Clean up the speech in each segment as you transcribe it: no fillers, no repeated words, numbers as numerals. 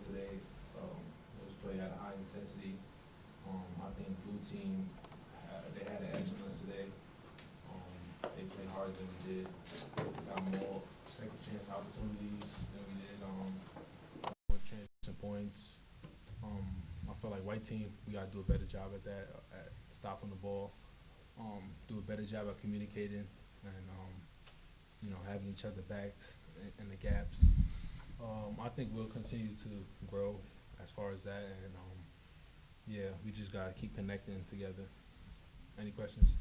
today. It was played at a high intensity. I think blue team, they had an edge on us today. They played harder than we did. Got more second chance opportunities than we did. More transition points. I feel like white team, we got to do a better job at that, at stopping the ball. Do a better job at communicating and, having each other backs in the gaps. I think we'll continue to grow as far as that, and we just gotta keep connecting together. Any questions?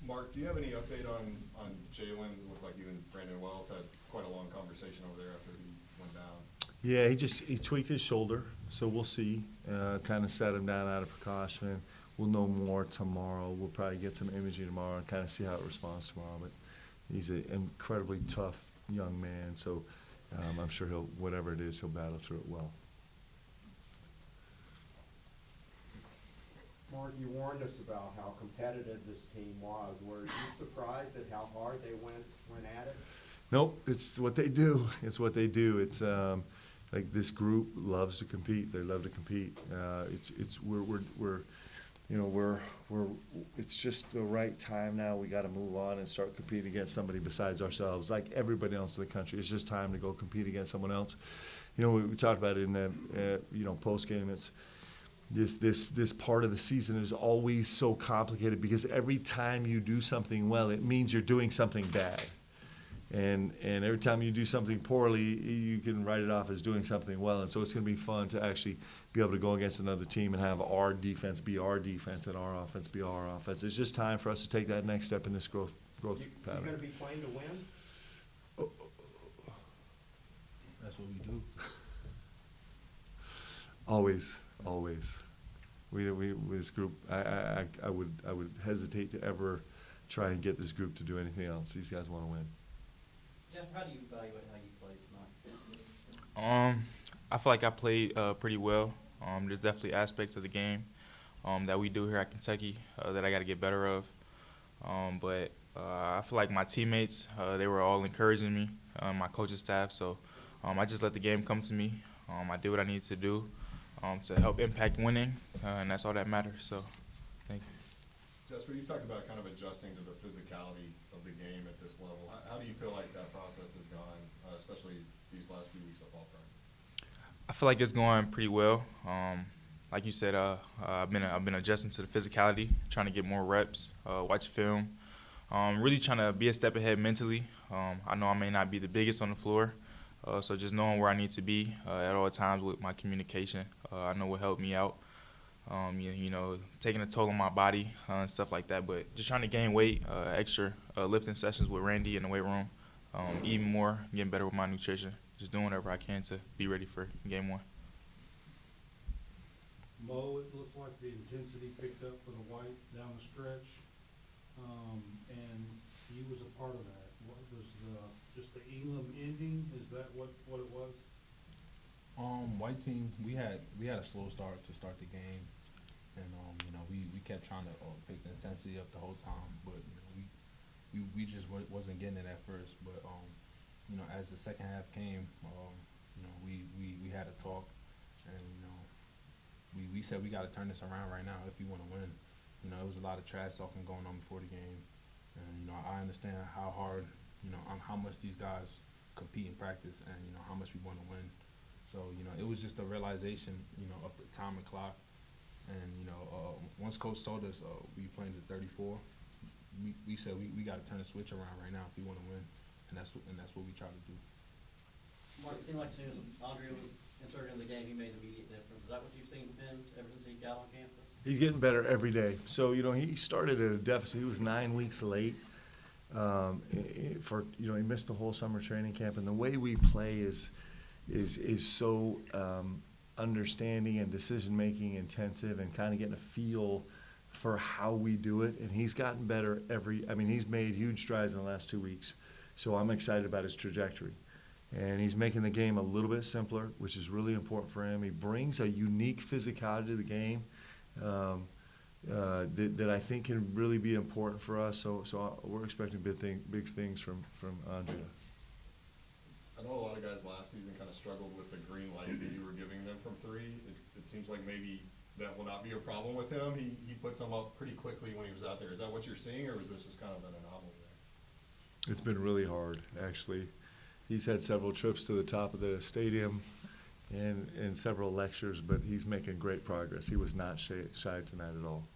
Mark, do you have any update on Jaylen? It looked like you and Brandon Wells had quite a long conversation over there after he went down. Yeah, he tweaked his shoulder, so we'll see. Kind of set him down out of precaution. We'll know more tomorrow. We'll probably get some imaging tomorrow and kind of see how it responds tomorrow. But he's an incredibly tough young man, so I'm sure whatever it is, he'll battle through it well. Mark, you warned us about how competitive this team was. Were you surprised at how hard they went at it? Nope, it's what they do. It's what they do. It's like this group loves to compete. They love to compete. It's just the right time now. We got to move on and start competing against somebody besides ourselves. Like everybody else in the country, it's just time to go compete against someone else. We talked about it in the post game. It's this part of the season is always so complicated because every time you do something well, it means you're doing something bad. And every time you do something poorly, you can write it off as doing something well. And so it's going to be fun to actually be able to go against another team and have our defense be our defense and our offense be our offense. It's just time for us to take that next step in this growth pattern. You're going to be playing to win? That's what we do. Always. We this group. I would hesitate to ever try and get this group to do anything else. These guys want to win. Jeff, how do you evaluate how you played tonight? I feel like I played pretty well. There's definitely aspects of the game that we do here at Kentucky that I got to get better of. But I feel like my teammates, they were all encouraging me, my coaching staff. So I just let the game come to me. I did what I needed to do to help impact winning, and that's all that matters. So thank you. Jasper, you talked about kind of adjusting to the physicality of the game at this level. How do you feel like that process has gone, especially these last few weeks of fall practice? I feel like it's going pretty well. Like you said, I've been adjusting to the physicality, trying to get more reps, watch film, really trying to be a step ahead mentally. I know I may not be the biggest on the floor, so just knowing where I need to be at all times with my communication, I know will help me out. Taking a toll on my body and stuff like that, but just trying to gain weight, extra lifting sessions with Randy in the weight room, eating more, getting better with my nutrition, just doing whatever I can to be ready for game one. Mo, it looked like the intensity picked up for the White down the stretch, and he was a part of that. What was just the Elam ending? Is that what it was? White team, we had a slow start to start the game, and we kept trying to pick the intensity up the whole time, but we just wasn't getting it at first. But as the second half came, we had a talk, and we said we got to turn this around right now if we want to win. It was a lot of trash talking going on before the game, and I understand how hard, how much these guys compete in practice, and how much we want to win. So, it was just a realization, of the time and clock. And, once Coach told us we playing to 34, we said we got to turn the switch around right now if we want to win. And that's what we try to do. Mark, it seemed like as soon as Andre was inserted in the game, he made an immediate difference. Is that what you've seen from him ever since he got on campus? He's getting better every day. So, he started at a deficit. He was 9 weeks late. He missed the whole summer training camp. And the way we play is so understanding and decision-making intensive and kind of getting a feel for how we do it. And he's gotten better he's made huge strides in the last 2 weeks. So I'm excited about his trajectory. And he's making the game a little bit simpler, which is really important for him. He brings a unique physicality to the game that I think can really be important for us. So we're expecting big things from Andrea. I know a lot of guys last season kind of struggled with the green light that you were giving them from three. It seems like maybe that will not be a problem with him. He puts them up pretty quickly when he was out there. Is that what you're seeing, or was this just kind of an anomaly there? It's been really hard, actually. He's had several trips to the top of the stadium and several lectures, but he's making great progress. He was not shy tonight at all.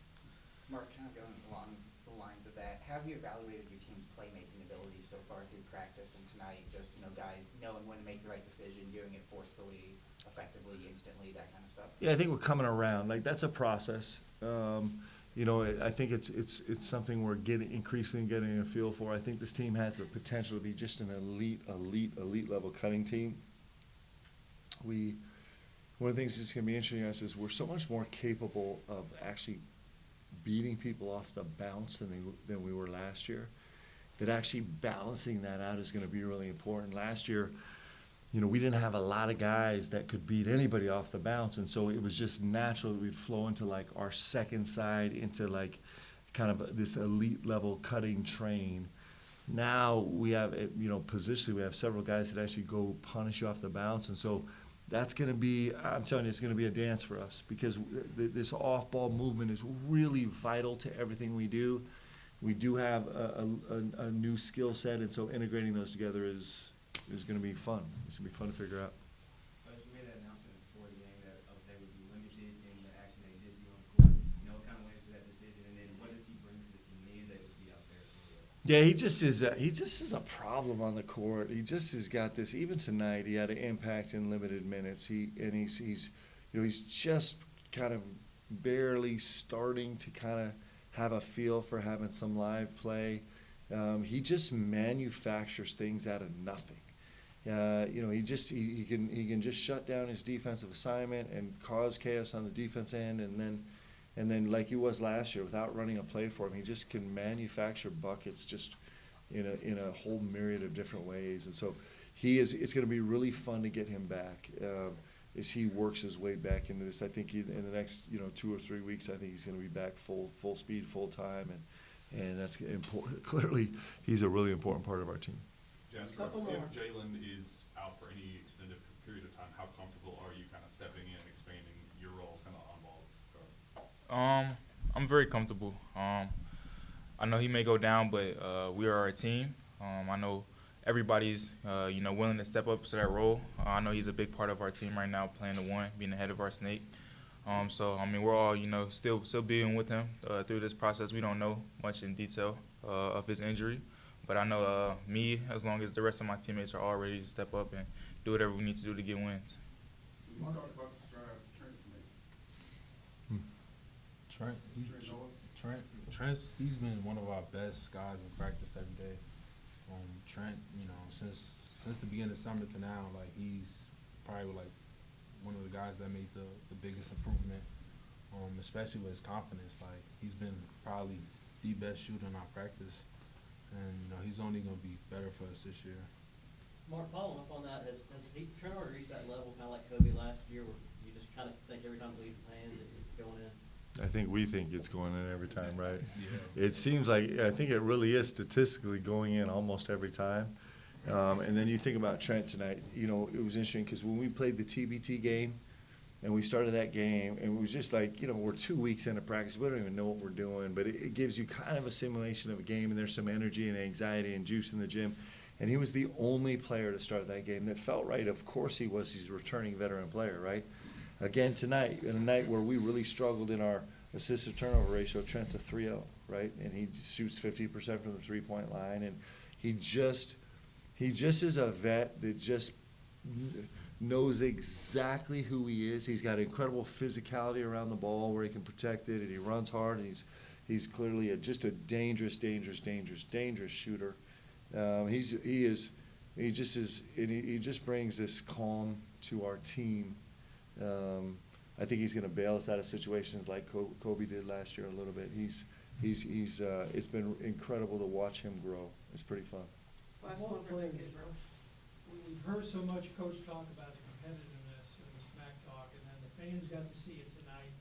Mark, kind of going along the lines of that, how have you evaluated your team's playmaking ability so far through practice and tonight? Just, guys knowing when to make the right decision, doing it forcefully, effectively, instantly, that kind of stuff? Yeah, I think we're coming around. Like, that's a process. I think it's something we're increasingly getting a feel for. I think this team has the potential to be just an elite level cutting team. One of the things that's going to be interesting to us is we're so much more capable of actually beating people off the bounce than we were last year. That actually balancing that out is going to be really important. Last year, we didn't have a lot of guys that could beat anybody off the bounce, and so it was just natural that we'd flow into like our second side into like kind of this elite level cutting train. Now we have, positionally, we have several guys that actually go punish you off the bounce, and so that's going to be, I'm telling you, it's going to be a dance for us because this off-ball movement is really vital to everything we do. We do have a new skill set, and so integrating those together is going to be fun. It's going to be fun to figure out. You made that announcement before the game that they would be limited in the action they did see on the court. What kind of went into that decision, and then what does he bring to the team when he is able to be out there? Yeah, he just is a problem on the court. He just has got this. Even tonight, he had an impact in limited minutes. He's just kind of barely starting to kind of have a feel for having some live play. He just manufactures things out of nothing. He can just shut down his defensive assignment and cause chaos on the defense end, and then like he was last year, without running a play for him, he just can manufacture buckets just in a whole myriad of different ways. And so it's going to be really fun to get him back as he works his way back into this. I think in the next 2 or 3 weeks, I think he's going to be back full speed, full time, and that's important. Clearly, he's a really important part of our team. Jasper, if Jaylen is out for any extended period of time, how comfortable are you kind of stepping in and expanding your roles kind of on ball? I'm very comfortable. I know he may go down, but we are a team. I know everybody's willing to step up to that role. I know he's a big part of our team right now, playing the one, being the head of our snake. We're all still being with him through this process. We don't know much in detail of his injury, but I know me, as long as the rest of my teammates are all ready to step up and do whatever we need to do to get wins. Talk about the strides Trent's made. Trent's he's been one of our best guys in practice every day. Trent, since the beginning of summer to now, like he's probably like one of the guys that made the biggest improvement, especially with his confidence. Like he's been probably the best shooter in our practice, and he's only going to be better for us this year. Mark, following up on that, has Trent already reached that level, kind of like Kobe last year, where you just kind of think every time he leaves the hands, it's going in? I think we think it's going in every time, right? Yeah. It seems like, I think it really is statistically going in almost every time. And then you think about Trent tonight, it was interesting because when we played the TBT game and we started that game, and it was just like, we're 2 weeks into practice, we don't even know what we're doing, but it gives you kind of a simulation of a game, and there's some energy and anxiety and juice in the gym. And he was the only player to start that game that felt right. Of course he was. He's a returning veteran player, right? Again tonight, in a night where we really struggled in our assist to turnover ratio, Trent's a 3-0, right? And he shoots 50% from the three-point line, and he just is a vet that just knows exactly who he is. He's got incredible physicality around the ball where he can protect it, and he runs hard, and he's clearly just a dangerous shooter. He just brings this calm to our team. I think he's going to bail us out of situations like Kobe did last year a little bit. It's been incredible to watch him grow. It's pretty fun. Last one for you, Gabriel. We've heard so much Coach talk about the competitiveness and the smack talk, and then the fans got to see it tonight.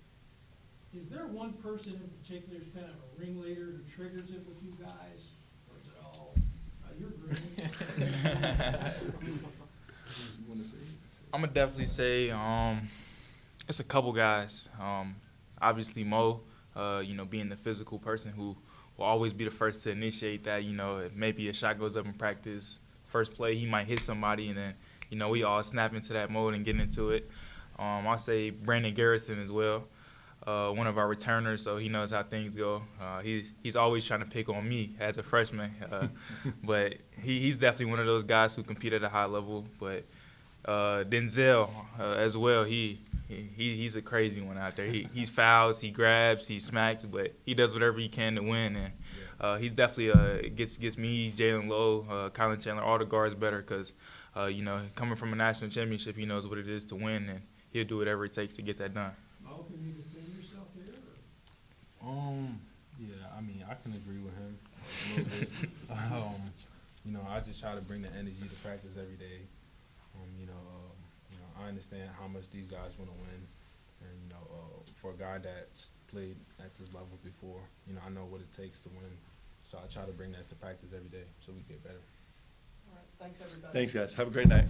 Is there one person in particular who's kind of a ringleader who triggers it with you guys, or is it all your group? I'm gonna definitely say it's a couple guys. Obviously Mo, being the physical person who will always be the first to initiate that. If maybe a shot goes up in practice, first play he might hit somebody, and then we all snap into that mode and get into it. I'll say Brandon Garrison as well, one of our returners, so he knows how things go. He's always trying to pick on me as a freshman, but he's definitely one of those guys who compete at a high level. But Denzel as well, he's a crazy one out there. He fouls, he grabs, he smacks, but he does whatever he can to win. And he definitely gets me, Jaylen Lowe, Colin Chandler, all the guards better because, coming from a national championship, he knows what it is to win, and he'll do whatever it takes to get that done. Mo, can you defend yourself there? Yeah, I mean, I can agree with him a little bit. I just try to bring the energy to practice every day. I understand how much these guys want to win, and for a guy that's played at this level before, I know what it takes to win. So I try to bring that to practice every day so we get better. All right, thanks, everybody. Thanks, guys. Have a great night.